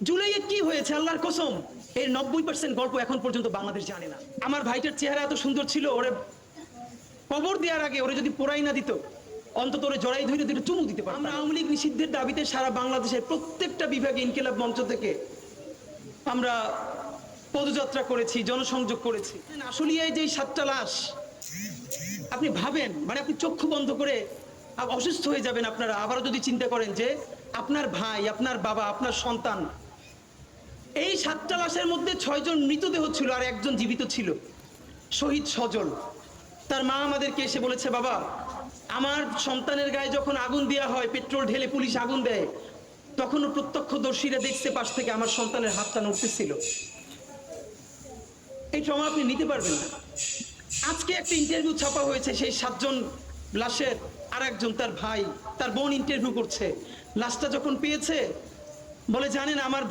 জুলাইয়ে কি হয়েছে আল্লাহর কসম, এর 90% গল্প এখন পর্যন্ত বাংলাদেশ জানে না। আমার ভাইটার চেহারা এত সুন্দর ছিল, ওরে কবর দেওয়ার আগে ওরে যদি পোড়াই না দিত, অন্তত ওরে জড়াই ধরে দিতে চুমু দিতে পারতাম। আমরা আওয়ামী লীগ নিষিদ্ধের দাবিতে সারা বাংলাদেশের প্রত্যেকটা বিভাগে ইনকিলাব মঞ্চ থেকে আমরা পদযাত্রা করেছি, জনসংযোগ করেছি। আসলে এই যে 7টা লাশ, আপনি ভাবেন, মানে আপনি চক্ষু বন্ধ করে অসুস্থ হয়ে যাবেন আপনারা আবারও যদি চিন্তা করেন যে আপনার ভাই, আপনার বাবা, আপনার সন্তান, এই 7টা লাশের মধ্যে 6 জন মৃতদেহ ছিল আর একজন জীবিত ছিল, শহীদ সজল। তার মা আমাদেরকে এসে বলেছে, বাবা আমার সন্তানের গায়ে যখন আগুন দেওয়া হয়, পেট্রোল ঢেলে পুলিশ আগুন দেয়, তখনও প্রত্যক্ষদর্শীরা দেখছে পাশ থেকে আমার সন্তানের হাতটা নড়তেছিল। এই ট্রমা আপনি নিতে পারবেন না। আজকে একটা ইন্টারভিউ ছাপা হয়েছে, সেই 7 জন লাশের আর একজন তার ভাই, তার বোন ইন্টারভিউ করছে। লাশটা যখন পেয়েছে বলে, জানেন আমার